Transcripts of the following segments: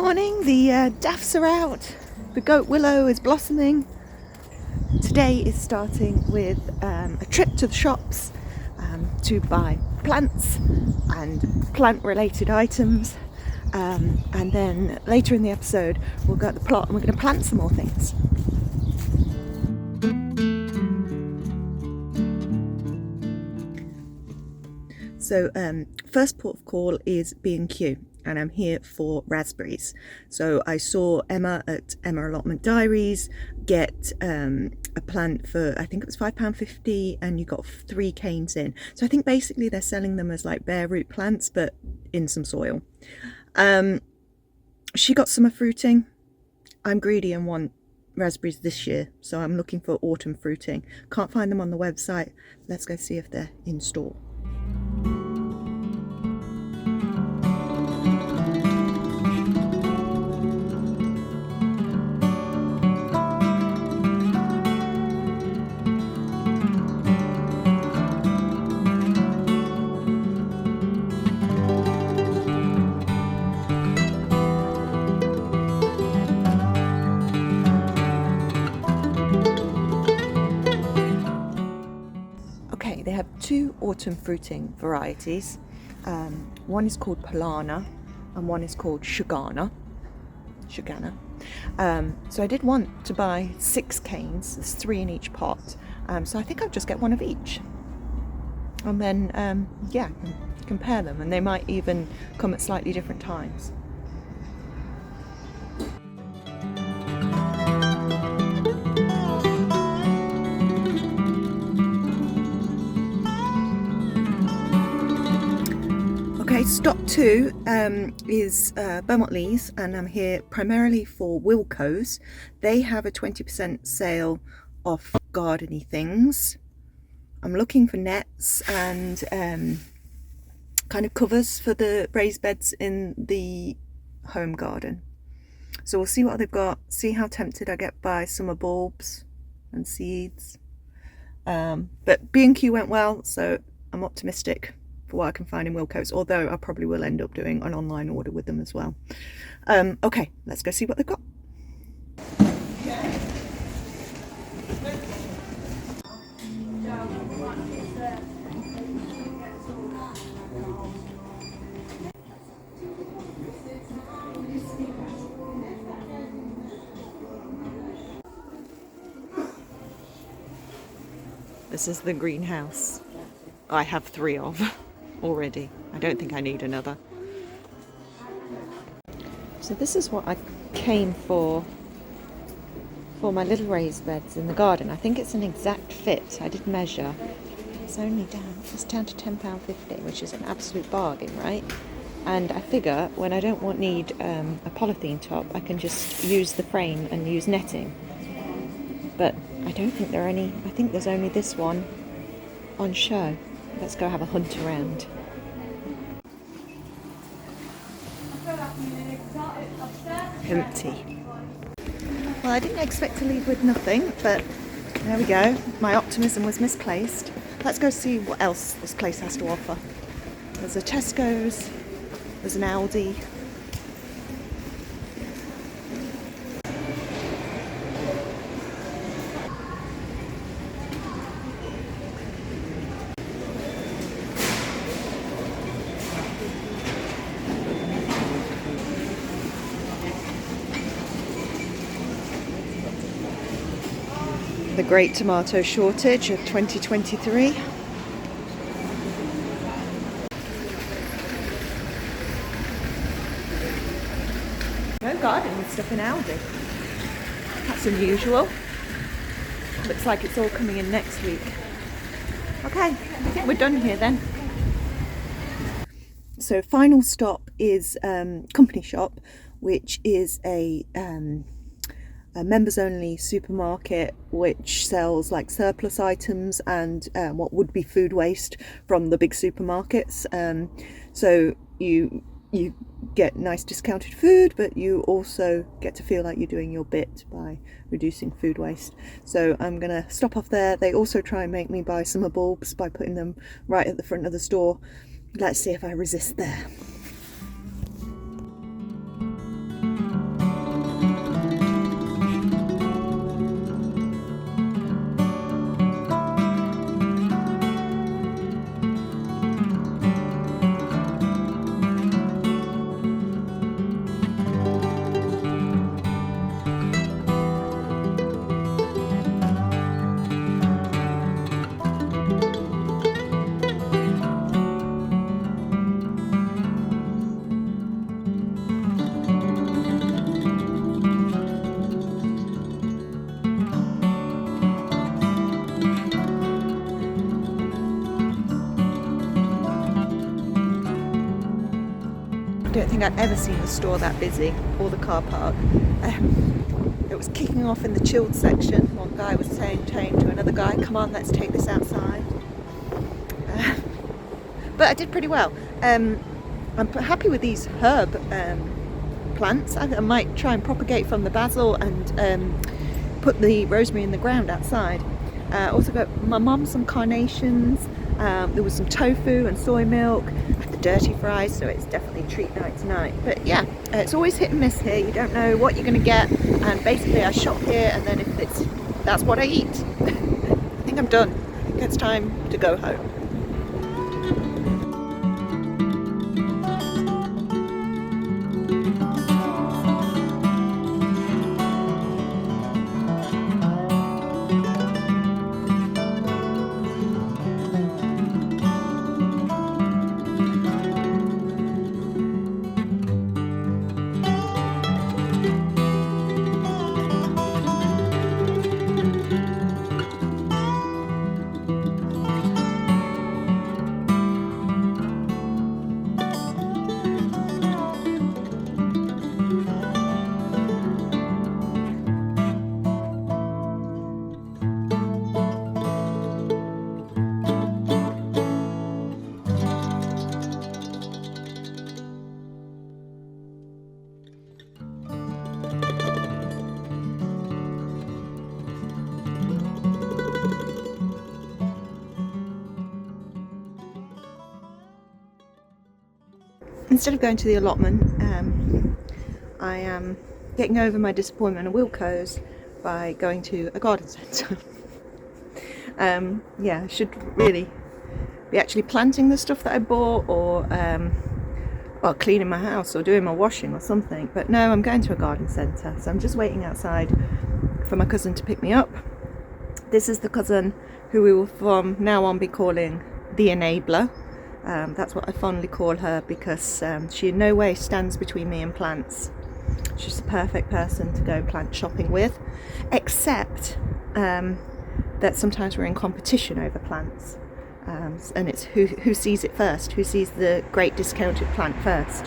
Morning, the daffs are out, the goat willow is blossoming. Today is starting with a trip to the shops to buy plants and plant related items, and then later in the episode we'll go at the plot and we're going to plant some more things. So first port of call is B&Q, and I'm here for raspberries. So I saw Emma at Allotment Diaries get a plant for, I think it was £5.50, and you got 3 canes in. So I think basically they're selling them as like bare root plants but in some soil. She got summer fruiting. I'm greedy and want raspberries this year, so I'm looking for autumn fruiting. Can't find them on the website. Let's go see if they're in store. Okay, they have 2 autumn fruiting varieties. One is called Polana and one is called Sugana. So I did want to buy 6 canes, there's 3 in each pot. So I think I'll just get one of each. And then, compare them, and they might even come at slightly different times. Okay, stop 2 is Beaumont Lees, and I'm here primarily for Wilko's. They have a 20% sale off gardeny things. I'm looking for nets and kind of covers for the raised beds in the home garden. So we'll see what they've got, see how tempted I get by summer bulbs and seeds. But B&Q went well, so I'm optimistic for what I can find in Wilko's, although I probably will end up doing an online order with them as well. Okay, let's go see what they've got. This is the greenhouse I have 3 of already. I don't think I need another. So this is what I came for my little raised beds in the garden. I think it's an exact fit. I did measure. It's down to £10.50, which is an absolute bargain, right? And I figure when I don't need a polythene top, I can just use the frame and use netting. But I don't think there are any. I think there's only this one on show. Let's go have a hunt around. Empty. Well, I didn't expect to leave with nothing, but there we go. My optimism was misplaced. Let's go see what else this place has to offer. There's a Tesco's, there's an Aldi. The great tomato shortage of 2023. No gardening stuff in Aldi. That's unusual. Looks like it's all coming in next week. Okay, I think we're done here then. So final stop is Company Shop, which is a members only supermarket which sells like surplus items and what would be food waste from the big supermarkets. So you get nice discounted food, but you also get to feel like you're doing your bit by reducing food waste. So I'm gonna stop off there. They also try and make me buy summer bulbs by putting them right at the front of the store. Let's see if I resist there. think I've ever seen the store that busy, or the car park. It was kicking off in the chilled section. One guy was saying to another guy, come on, let's take this outside. But I did pretty well. I'm happy with these herb plants. I might try and propagate from the basil and put the rosemary in the ground outside. Also got my mum some carnations. There was some tofu and soy milk. The dirty fries, so it's definitely treat night tonight. But yeah, it's always hit and miss here. You don't know what you're going to get, and basically I shop here, and then if that's what I eat. I think I'm done. I think it's time to go home. Instead of going to the allotment, I am getting over my disappointment at Wilko's by going to a garden centre. Yeah, I should really be actually planting the stuff that I bought, or well, cleaning my house or doing my washing or something. But no, I'm going to a garden centre, so I'm just waiting outside for my cousin to pick me up. This is the cousin who we will from now on be calling the enabler. That's what I fondly call her, because she in no way stands between me and plants. She's the perfect person to go plant shopping with, except that sometimes we're in competition over plants, and it's who sees it first, who sees the great discounted plant first.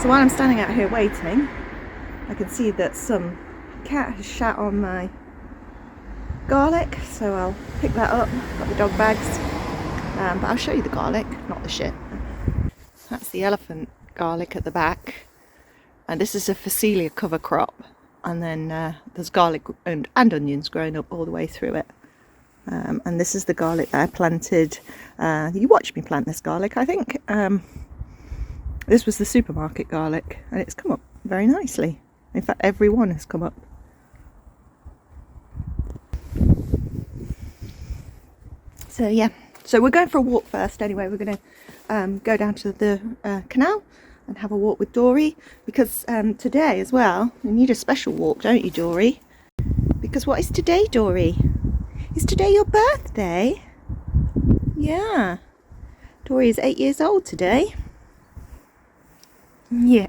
So while I'm standing out here waiting, I can see that some cat has shat on my garlic, so I'll pick that up. Got the dog bags. But I'll show you the garlic, not the shit. That's the elephant garlic at the back, and this is a Phacelia cover crop, and then there's garlic and onions growing up all the way through it. And this is the garlic that I planted. You watched me plant this garlic, I think. This was the supermarket garlic, and it's come up very nicely. In fact, every one has come up. So yeah. So we're going for a walk first anyway. We're going to go down to the canal and have a walk with Dory, because today as well, you need a special walk, don't you, Dory? Because what is today, Dory? Is today your birthday? Yeah. Dory is 8 years old today. Yeah.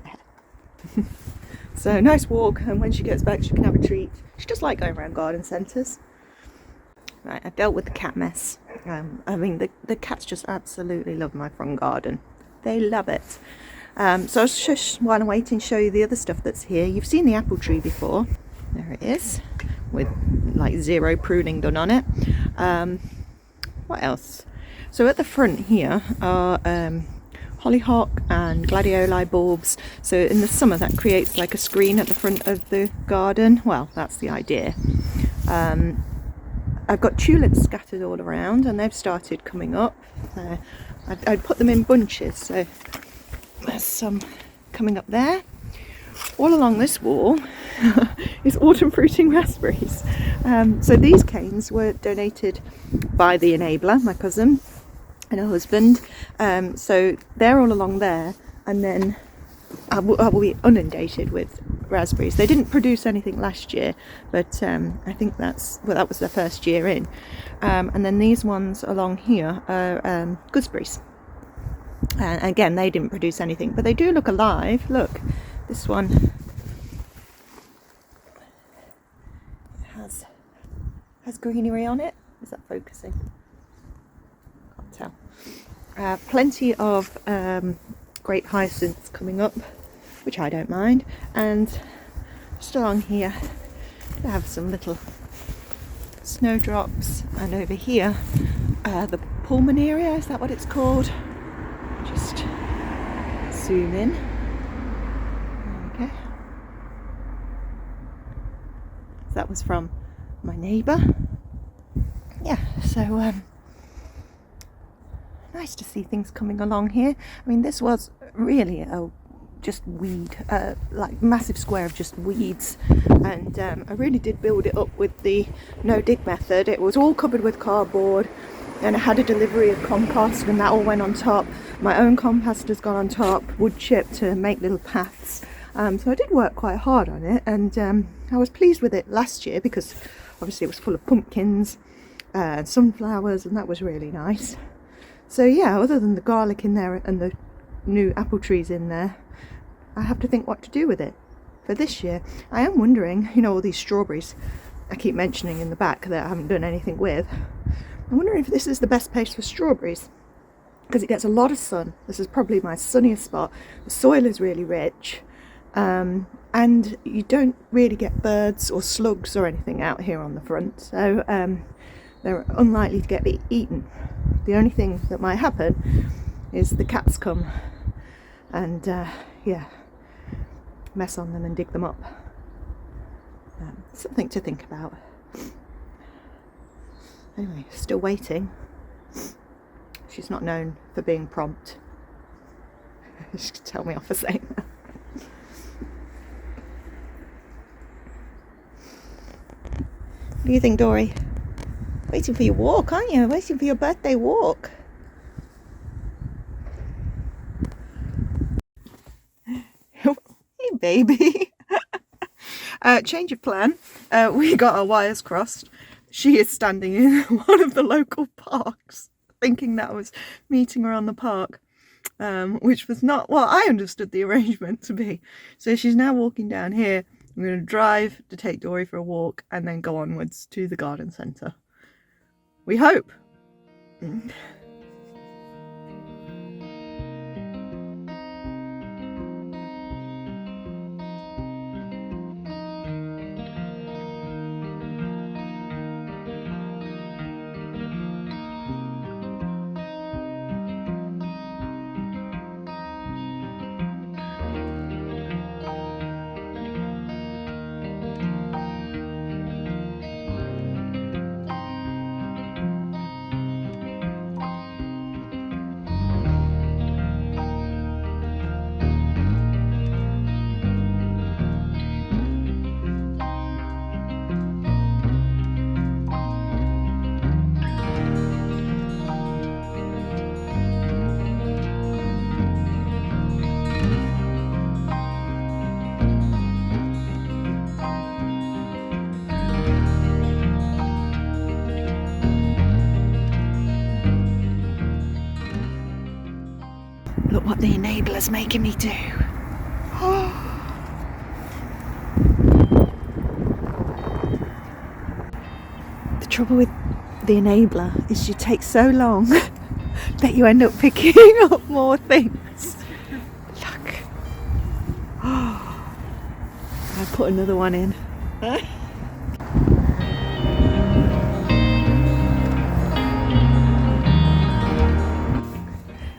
So nice walk, and when she gets back she can have a treat. She does like going around garden centres. Right, I dealt with the cat mess. I mean, the cats just absolutely love my front garden. They love it. So I'll just, while I'm waiting, show you the other stuff that's here. You've seen the apple tree before. There it is, with like zero pruning done on it. What else? So at the front here are hollyhock and gladioli bulbs. So in the summer that creates like a screen at the front of the garden. Well, that's the idea. I've got tulips scattered all around, and they've started coming up. I'd put them in bunches, so there's some coming up there. All along this wall is autumn fruiting raspberries. So these canes were donated by the enabler, my cousin and her husband. So they're all along there, and then I will be inundated with raspberries. They didn't produce anything last year, but I think that was their first year in. And then these ones along here are gooseberries. And again, they didn't produce anything, but they do look alive. Look, this one has greenery on it. Is that focusing? Can't tell. Plenty of great hyacinths coming up, which I don't mind. And just along here we have some little snowdrops, and over here the pulmonaria, is that what it's called? Just zoom in. There we go. That was from my neighbour. Yeah, so nice to see things coming along here. I mean, this was really a just weed, like massive square of just weeds, and I really did build it up with the no dig method. It was all covered with cardboard, and I had a delivery of compost, and that all went on top. My own compost has gone on top, wood chip to make little paths. So I did work quite hard on it, and I was pleased with it last year because obviously it was full of pumpkins and sunflowers, and that was really nice. So yeah, other than the garlic in there and the new apple trees in there, I have to think what to do with it for this year. I am wondering, you know, all these strawberries I keep mentioning in the back that I haven't done anything with. I'm wondering if this is the best place for strawberries, because it gets a lot of sun. This is probably my sunniest spot. The soil is really rich, and you don't really get birds or slugs or anything out here on the front, so they're unlikely to get eaten. The only thing that might happen is the cats come and yeah, mess on them and dig them up. Something to think about. Anyway, still waiting. She's not known for being prompt. She could tell me off for saying that. What do you think, Dory? Waiting for your walk, aren't you? Waiting for your birthday walk. Hey, baby. Change of plan. We got our wires crossed. She is standing in one of the local parks, thinking that I was meeting her on the park, which was not what I understood the arrangement to be. So she's now walking down here. I'm going to drive to take Dory for a walk and then go onwards to the garden centre. We hope. Look what the enabler's making me do. The trouble with the enabler is you take so long that you end up picking up more things. Look. I put another one in.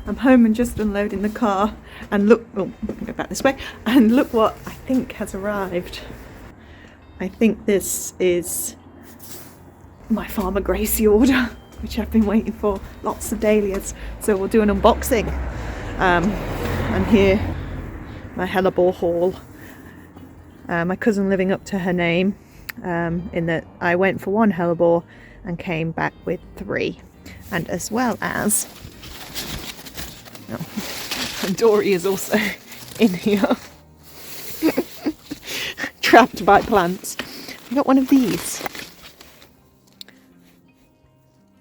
I'm home and just unloading the car, and look, oh, go back this way, and look what I think has arrived. I think this is my Farmer Gracie order, which I've been waiting for. Lots of dahlias, so we'll do an unboxing. And here, my hellebore haul. My cousin living up to her name, in that I went for one hellebore and came back with 3, and as well as and Dory is also in here, trapped by plants. I got one of these.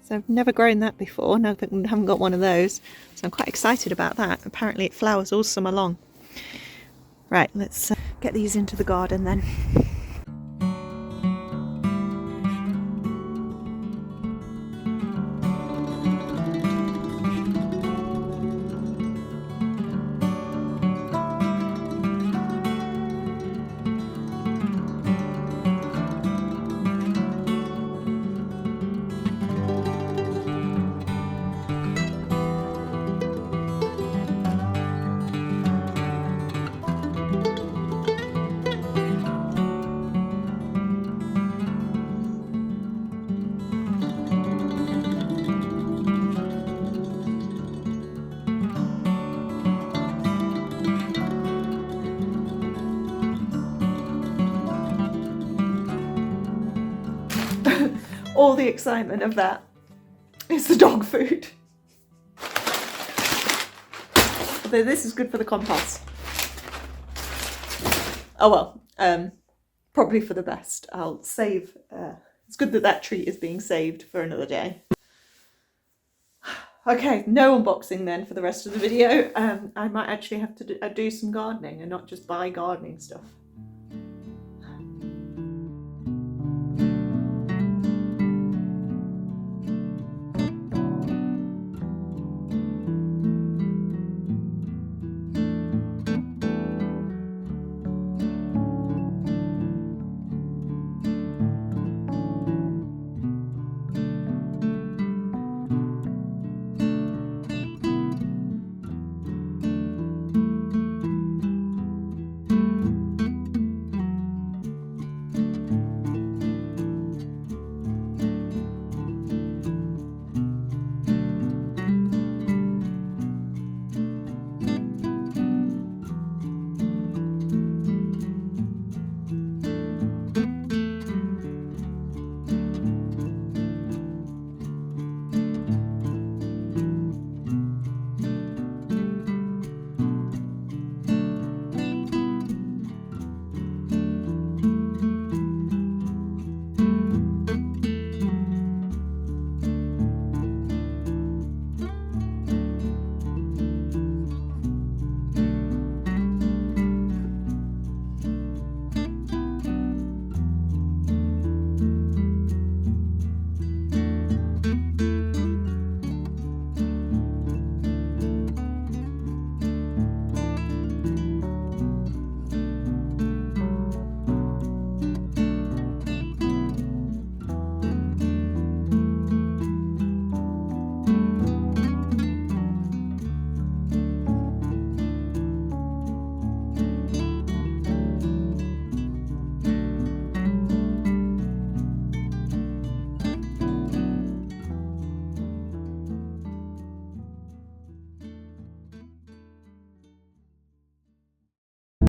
So I've never grown that before, no, I haven't got one of those. So I'm quite excited about that. Apparently it flowers all summer long. Right, let's get these into the garden then. all the excitement of that is the dog food. Although this is good for the compost. Oh well, probably for the best. I'll save, it's good that that treat is being saved for another day. Okay, no unboxing then for the rest of the video. I might actually have to do some gardening and not just buy gardening stuff.